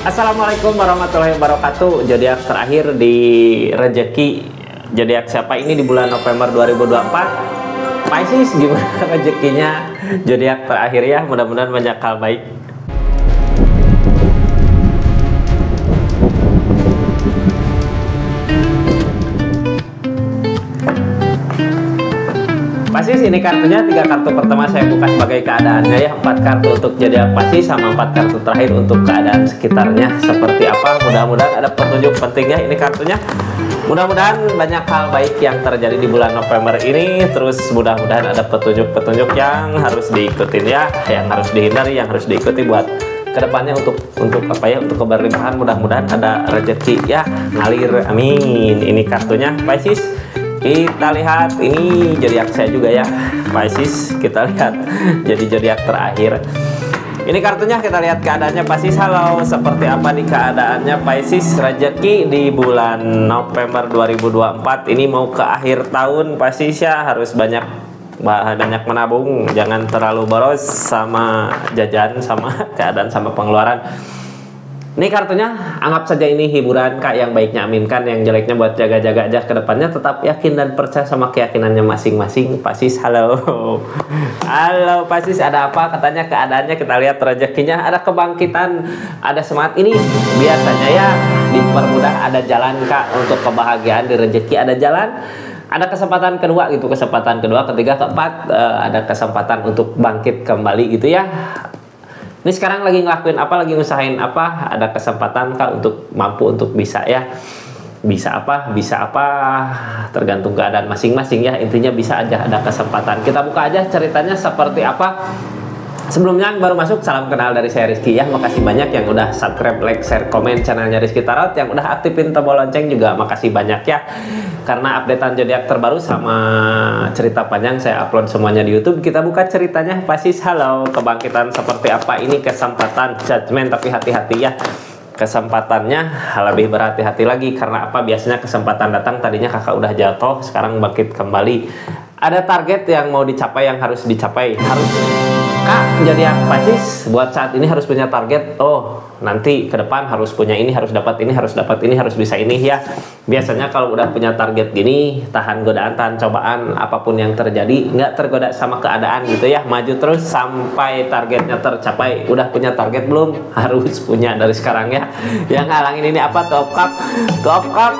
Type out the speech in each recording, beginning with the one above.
Assalamualaikum warahmatullahi wabarakatuh. Zodiak terakhir di rezeki zodiak siapa ini di bulan November 2024? Pisces, gimana rezekinya zodiak terakhir ya? Mudah-mudahan banyak hal baik. Pisces, ini kartunya 3 kartu pertama saya buka sebagai keadaannya ya, 4 kartu untuk zodiak Pisces sama 4 kartu terakhir untuk keadaan sekitarnya seperti apa. Mudah-mudahan ada petunjuk pentingnya ini kartunya. Mudah-mudahan banyak hal baik yang terjadi di bulan November ini. Terus mudah-mudahan ada petunjuk-petunjuk yang harus diikutin ya, yang harus dihindari, yang harus diikuti buat kedepannya untuk apa ya, untuk keberlimpahan. Mudah-mudahan ada rezeki ya ngalir, amin. Ini kartunya Pisces. Kita lihat ini zodiak saya juga ya Pisces, kita lihat jadi zodiak terakhir. Ini kartunya, kita lihat keadaannya Pisces. Halo, seperti apa nih keadaannya Pisces rezeki di bulan November 2024 ini? Mau ke akhir tahun Pisces ya, harus banyak menabung, jangan terlalu boros sama jajan, sama keadaan, sama pengeluaran. Ini kartunya, anggap saja ini hiburan Kak, yang baiknya aminkan, yang jeleknya buat jaga-jaga aja ke depannya. Tetap yakin dan percaya sama keyakinannya masing-masing Pisces. Halo. Halo Pisces, ada apa? Katanya keadaannya, kita lihat rezekinya, ada kebangkitan, ada semangat. Ini biasanya ya dipermudah, ada jalan Kak untuk kebahagiaan di rezeki, ada jalan. Ada kesempatan kedua gitu, kesempatan kedua, ketiga, keempat, ada kesempatan untuk bangkit kembali gitu ya. Ini sekarang lagi ngelakuin apa, lagi ngusahain apa, ada kesempatan Kak untuk mampu untuk bisa ya. Bisa apa, tergantung keadaan masing-masing ya. Intinya bisa aja, ada kesempatan. Kita buka aja ceritanya seperti apa. Sebelumnya yang baru masuk, salam kenal dari saya Rizky ya. Makasih banyak yang udah subscribe, like, share, komen channelnya Rizky Tarot. Yang udah aktifin tombol lonceng juga makasih banyak ya. Karena updatean zodiak terbaru sama cerita panjang saya upload semuanya di YouTube. Kita buka ceritanya Pisces. Halo, kebangkitan seperti apa ini? Kesempatan, judgment, tapi hati-hati ya. Kesempatannya lebih berhati-hati lagi. Karena apa? Biasanya kesempatan datang, tadinya kakak udah jatuh, sekarang bangkit kembali. Ada target yang mau dicapai, yang harus dicapai. Harus Kak, jadi Pisces buat saat ini harus punya target. Oh, nanti ke depan harus punya ini, harus dapat ini, harus dapat ini, harus bisa ini ya. Biasanya kalau udah punya target gini, tahan godaan, tahan cobaan, apapun yang terjadi, nggak tergoda sama keadaan gitu ya. Maju terus sampai targetnya tercapai. Udah punya target belum? Harus punya dari sekarang ya. Yang halangin ini apa? Top cup. Top cup.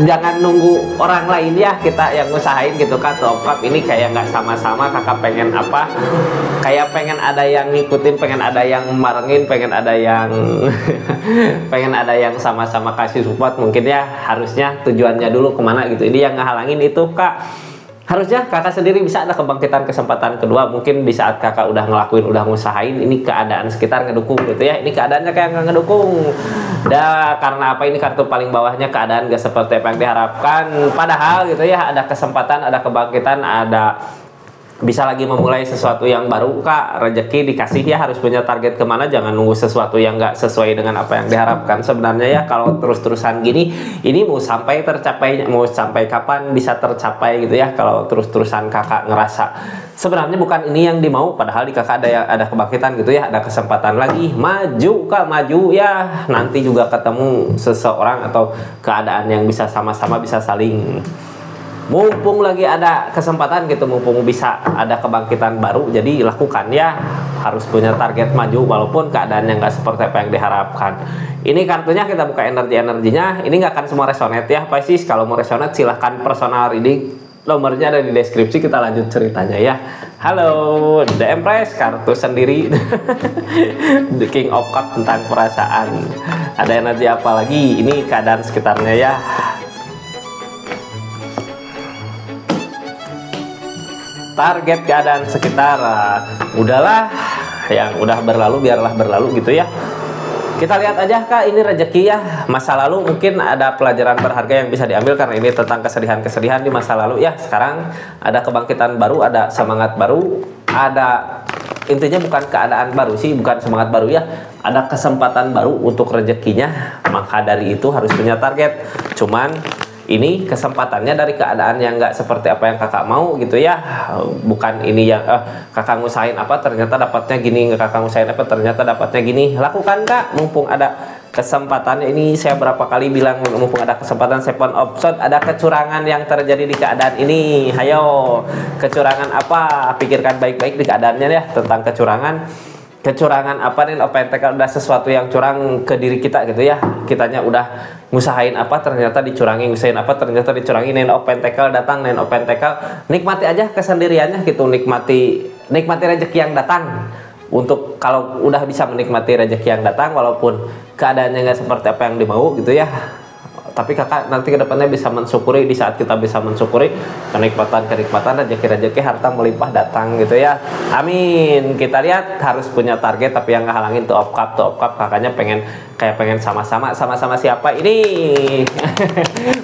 Jangan nunggu orang lain ya, kita yang ngusahain gitu kan. Top cup ini kayak nggak sama-sama, kakak pengen apa, kayak pengen ada yang ngikutin, pengen ada yang marengin, pengen ada yang pengen ada yang sama-sama kasih support mungkin ya. Harusnya tujuannya dulu kemana gitu. Ini yang ngehalangin itu Kak. Harusnya kakak sendiri bisa ada kebangkitan kesempatan kedua. Mungkin di saat kakak udah ngelakuin, udah ngusahain, ini keadaan sekitar ngedukung gitu ya. Ini keadaannya kayak nggak ngedukung. Karena apa, ini kartu paling bawahnya keadaan gak seperti apa yang diharapkan. Padahal gitu ya, ada kesempatan, ada kebangkitan, ada bisa lagi memulai sesuatu yang baru Kak. Rezeki dikasih ya, harus punya target kemana. Jangan nunggu sesuatu yang nggak sesuai dengan apa yang diharapkan. Sebenarnya ya kalau terus-terusan gini, ini mau sampai tercapai, mau sampai kapan bisa tercapai gitu ya. Kalau terus-terusan kakak ngerasa sebenarnya bukan ini yang dimau, padahal di kakak ada kebangkitan gitu ya, ada kesempatan lagi. Maju Kak, maju ya. Nanti juga ketemu seseorang atau keadaan yang bisa sama-sama, bisa saling, mumpung lagi ada kesempatan gitu, mumpung bisa ada kebangkitan baru, jadi lakukan ya. Harus punya target maju walaupun keadaannya nggak seperti apa yang diharapkan. Ini kartunya, kita buka energinya. Ini nggak akan semua resonate ya Pisces. Kalau mau resonate silahkan personal reading, nomornya ada di deskripsi. Kita lanjut ceritanya ya. Halo, The Empress, kartu sendiri. The King of Cups, tentang perasaan. Ada energi apa lagi? Ini keadaan sekitarnya ya. Target keadaan sekitar, udahlah, yang udah berlalu biarlah berlalu gitu ya. Kita lihat aja Kak, ini rezeki ya. Masa lalu mungkin ada pelajaran berharga yang bisa diambil, karena ini tentang kesedihan-kesedihan di masa lalu ya. Sekarang ada kebangkitan baru, ada semangat baru, ada, intinya bukan keadaan baru sih, bukan semangat baru ya, ada kesempatan baru untuk rezekinya. Maka dari itu harus punya target. Cuman ini kesempatannya dari keadaan yang nggak seperti apa yang kakak mau gitu ya. Bukan ini yang kakak ngusahain apa ternyata dapatnya gini, kakak ngusahain apa ternyata dapatnya gini. Lakukan Kak, mumpung ada kesempatannya ini saya berapa kali bilang mumpung ada kesempatan Seven of Swords, ada kecurangan yang terjadi di keadaan ini. Hayo, kecurangan apa? Pikirkan baik-baik di keadaannya ya tentang kecurangan. Kecurangan apa nih? Pentacle, ada sesuatu yang curang ke diri kita gitu ya. Kitanya udah ngusahain apa ternyata dicurangi, ngusahain apa ternyata dicurangi. Nine of Pentacle datang, Nine of Pentacle. Nikmati aja kesendiriannya gitu, nikmati rezeki yang datang. Untuk kalau udah bisa menikmati rezeki yang datang walaupun keadaannya nggak seperti apa yang dimau gitu ya, tapi kakak nanti kedepannya bisa mensyukuri. Di saat kita bisa mensyukuri kenikmatan rezeki harta melimpah datang gitu ya, amin. Kita lihat harus punya target, tapi yang ngehalangin tuh of cup kakaknya pengen sama-sama siapa ini.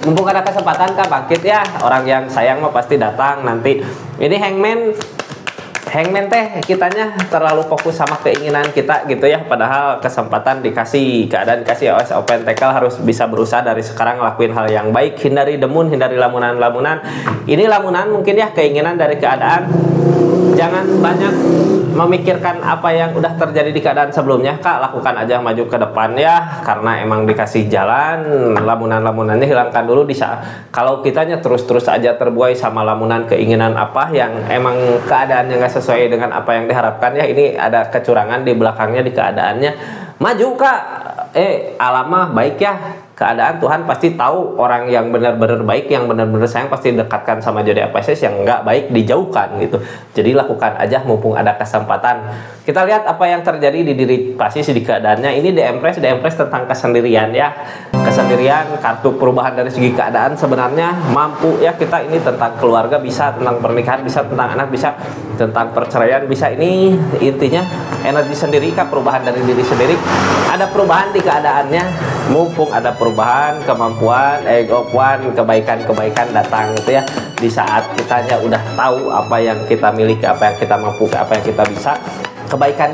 Mumpung ada kesempatan kak bangkit ya, orang yang sayang mah pasti datang nanti. Ini Hangman teh kitanya terlalu fokus sama keinginan kita gitu ya, padahal kesempatan dikasih, keadaan dikasih. OS Open Tackle harus bisa berusaha dari sekarang ngelakuin hal yang baik, hindari demun, hindari lamunan. Ini lamunan mungkin ya, keinginan dari keadaan. Jangan banyak memikirkan apa yang udah terjadi di keadaan sebelumnya kak, lakukan aja maju ke depan ya, karena emang dikasih jalan. Lamunannya hilangkan dulu. Di saat kalau kitanya terus aja terbuai sama lamunan keinginan apa yang emang keadaannya nggak sesuai dengan apa yang diharapkan ya, ini ada kecurangan di belakangnya di keadaannya. Maju kak, alamah baik ya, keadaan Tuhan pasti tahu. Orang yang benar-benar baik, yang benar-benar sayang pasti dekatkan sama zodiak Pisces, yang nggak baik dijauhkan gitu. Jadi lakukan aja mumpung ada kesempatan. Kita lihat apa yang terjadi di diri Pisces di keadaannya. Ini The Empress tentang kesendirian ya, kesendirian. Kartu perubahan dari segi keadaan sebenarnya mampu ya kita. Ini tentang keluarga bisa, tentang pernikahan bisa, tentang anak bisa, tentang perceraian bisa. Ini intinya energi sendiri kak, perubahan dari diri sendiri. Ada perubahan di keadaannya, mumpung ada perubahan, kemampuan, kebaikan datang gitu ya. Di saat kitanya udah tahu apa yang kita miliki, apa yang kita mampu, apa yang kita bisa, kebaikan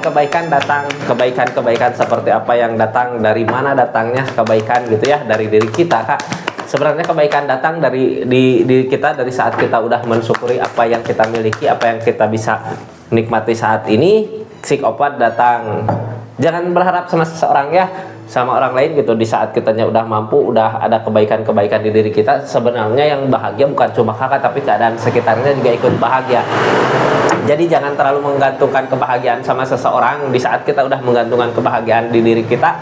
datang. Kebaikan seperti apa yang datang, dari mana datangnya kebaikan gitu ya, dari diri kita kak. Sebenarnya kebaikan datang dari diri kita dari saat kita udah mensyukuri apa yang kita miliki, apa yang kita bisa nikmati saat ini. Six of Wands datang. Jangan berharap sama seseorang ya, sama orang lain gitu. Di saat kitanya udah mampu, udah ada kebaikan di diri kita, sebenarnya yang bahagia bukan cuma kakak, tapi keadaan sekitarnya juga ikut bahagia. Jadi jangan terlalu menggantungkan kebahagiaan sama seseorang. Di saat kita udah menggantungkan kebahagiaan di diri kita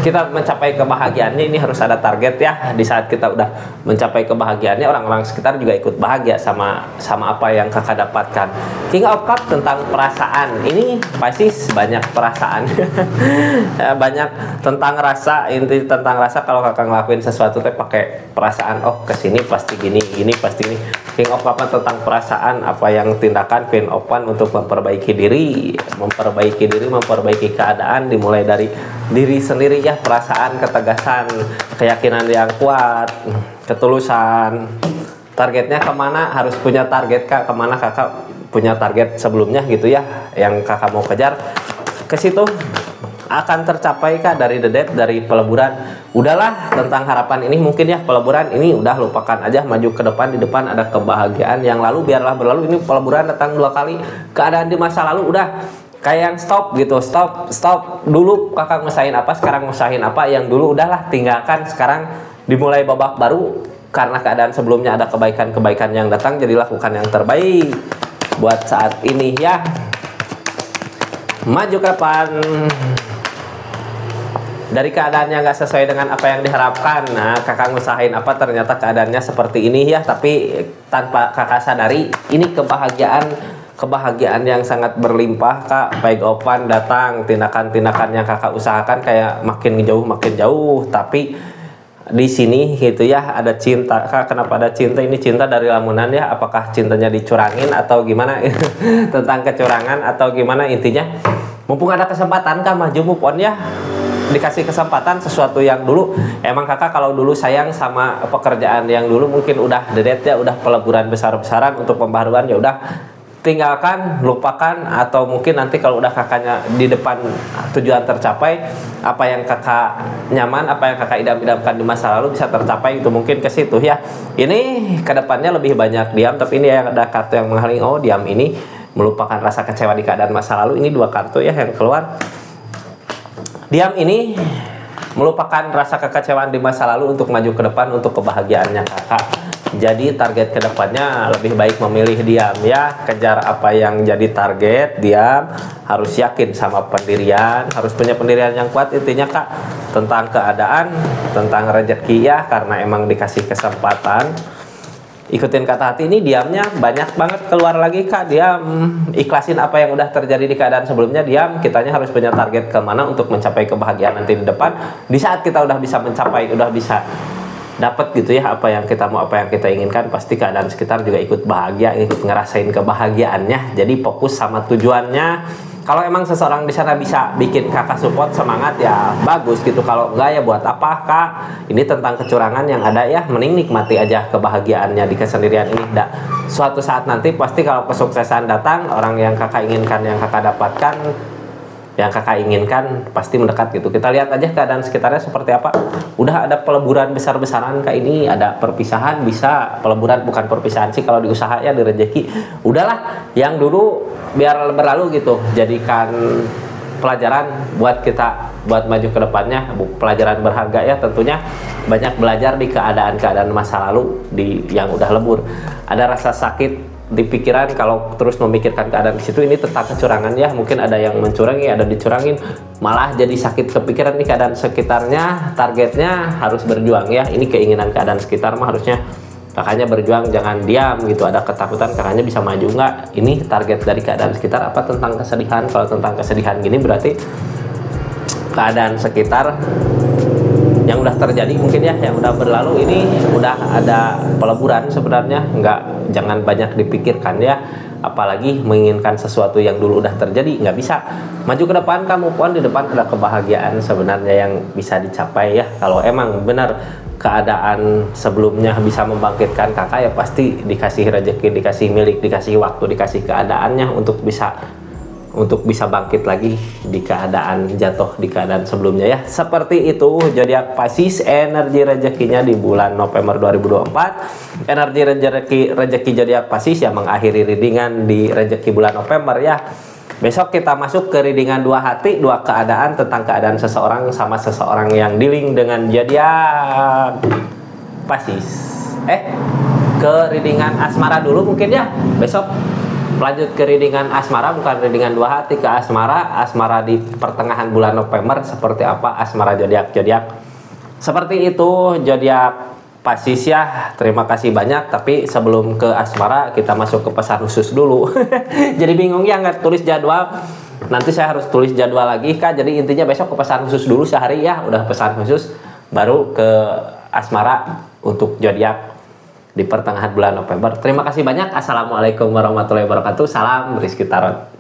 mencapai kebahagiaannya ini harus ada target ya. Di saat kita udah mencapai kebahagiaannya, orang-orang sekitar juga ikut bahagia sama apa yang kakak dapatkan. King of Cups tentang perasaan. Ini pasti banyak perasaan. Banyak tentang rasa, inti tentang rasa. Kalau kakak ngelakuin sesuatu teh pakai perasaan, oh kesini pasti gini pasti gini. King of Cups tentang perasaan, apa yang tindakan. Queen of Wands untuk memperbaiki diri, memperbaiki keadaan, dimulai dari diri sendiri ya. Perasaan, ketegasan, keyakinan yang kuat, ketulusan. Targetnya kemana, harus punya target kak. Kemana kakak punya target sebelumnya gitu ya, yang kakak mau kejar, ke situ akan tercapai kak. Dari The Death, dari peleburan, udahlah tentang harapan ini mungkin ya. Peleburan ini udah lupakan aja, maju ke depan. Di depan ada kebahagiaan, yang lalu biarlah berlalu. Ini peleburan datang 2 kali. Keadaan di masa lalu udah kayak yang stop gitu, stop dulu. Kakak ngusahain apa, sekarang ngusahain apa. Yang dulu udahlah tinggalkan, sekarang dimulai babak baru. Karena keadaan sebelumnya ada kebaikan yang datang, jadi lakukan yang terbaik buat saat ini ya. Maju kapan dari keadaan yang gak sesuai dengan apa yang diharapkan. Nah kakak ngusahain apa, ternyata keadaannya seperti ini ya, tapi tanpa kakak sadari ini kebahagiaan yang sangat berlimpah kak. Baik open datang, tindakan yang kakak usahakan kayak makin jauh, tapi di sini gitu ya ada cinta kak. Kenapa ada cinta? Ini cinta dari lamunan ya, apakah cintanya dicurangin atau gimana? Tentang kecurangan atau gimana. intinya mumpung ada kesempatan kak, maju move on ya. Dikasih kesempatan sesuatu yang dulu emang kakak kalau dulu sayang sama pekerjaan yang dulu mungkin udah dedet ya, udah peleburan besar-besaran untuk pembaharuan, ya udah tinggalkan, lupakan. Atau mungkin nanti kalau udah kakaknya di depan tujuan tercapai, apa yang kakak nyaman, apa yang kakak idam-idamkan di masa lalu bisa tercapai, itu mungkin ke situ ya. Ini kedepannya lebih banyak diam, tapi ini yang ada kartu yang menghalangi. Oh diam ini melupakan rasa kecewa di keadaan masa lalu. Ini 2 kartu ya yang keluar. Diam ini melupakan rasa kekecewaan di masa lalu untuk maju ke depan untuk kebahagiaannya kakak. Jadi target kedepannya lebih baik memilih diam ya, kejar apa yang jadi target, diam, harus yakin sama pendirian, harus punya pendirian yang kuat intinya kak, tentang keadaan, tentang rezeki ya, karena emang dikasih kesempatan. Ikutin kata hati ini, diamnya banyak banget keluar lagi kak, diam, ikhlasin apa yang udah terjadi di keadaan sebelumnya, diam, kitanya harus punya target kemana untuk mencapai kebahagiaan nanti di depan. Di saat kita udah bisa mencapai, udah bisa dapat gitu ya apa yang kita mau, apa yang kita inginkan, pasti keadaan sekitar juga ikut bahagia, ikut ngerasain kebahagiaannya. Jadi fokus sama tujuannya. Kalau emang seseorang di sana bisa bikin kakak support semangat ya bagus gitu, kalau enggak ya buat apa kak. Ini tentang kecurangan yang ada ya, mending nikmati aja kebahagiaannya di kesendirian ini. Suatu saat nanti pasti kalau kesuksesan datang, orang yang kakak inginkan, yang kakak dapatkan, yang kakak inginkan pasti mendekat gitu. Kita lihat aja keadaan sekitarnya seperti apa. Udah ada peleburan besar-besaran kak, ini ada perpisahan, bisa peleburan, bukan perpisahan sih kalau di usaha ya, di rezeki. Udahlah yang dulu biar berlalu gitu, jadikan pelajaran buat kita buat maju ke depannya, pelajaran berharga ya tentunya. Banyak belajar di keadaan-keadaan masa lalu yang udah lebur. Ada rasa sakit di pikiran kalau terus memikirkan keadaan di situ. Ini tentang kecurangan ya, mungkin ada yang mencurangi, ada dicurangin, malah jadi sakit kepikiran nih keadaan sekitarnya. Targetnya harus berjuang ya, ini keinginan keadaan sekitar mah harusnya kakaknya berjuang, jangan diam gitu. Ada ketakutan kakaknya bisa maju nggak, ini target dari keadaan sekitar apa, tentang kesedihan. Kalau tentang kesedihan gini berarti keadaan sekitar yang udah terjadi mungkin ya, yang udah berlalu, ini udah ada peleburan sebenarnya. Jangan banyak dipikirkan ya, apalagi menginginkan sesuatu yang dulu udah terjadi. Nggak bisa maju ke depan, kamu pun di depan ada kebahagiaan sebenarnya yang bisa dicapai ya. Kalau emang benar keadaan sebelumnya bisa membangkitkan kakak ya, pasti dikasih rezeki, dikasih milik, dikasih waktu, dikasih keadaannya untuk bisa bangkit lagi di keadaan jatuh di keadaan sebelumnya ya. Seperti itu zodiak Pisces, energi rezekinya di bulan November 2024. Energi rezeki zodiak Pisces yang mengakhiri readingan di rezeki bulan November ya. Besok kita masuk ke readingan dua hati, dua keadaan, tentang keadaan seseorang sama seseorang yang dealing dengan zodiak Pisces. Ke readingan asmara dulu mungkin ya. Besok lanjut ke readingan asmara, bukan readingan dua hati, ke asmara di pertengahan bulan November seperti apa asmara zodiak seperti itu zodiak Pisces ya. Terima kasih banyak, tapi sebelum ke asmara kita masuk ke pesan khusus dulu. Jadi bingung ya nggak tulis jadwal, nanti saya harus tulis jadwal lagi kak. Jadi intinya besok ke pesan khusus dulu sehari ya, udah pesan khusus baru ke asmara untuk zodiak di pertengahan bulan November. Terima kasih banyak. Assalamualaikum warahmatullahi wabarakatuh. Salam Rizky Tarot.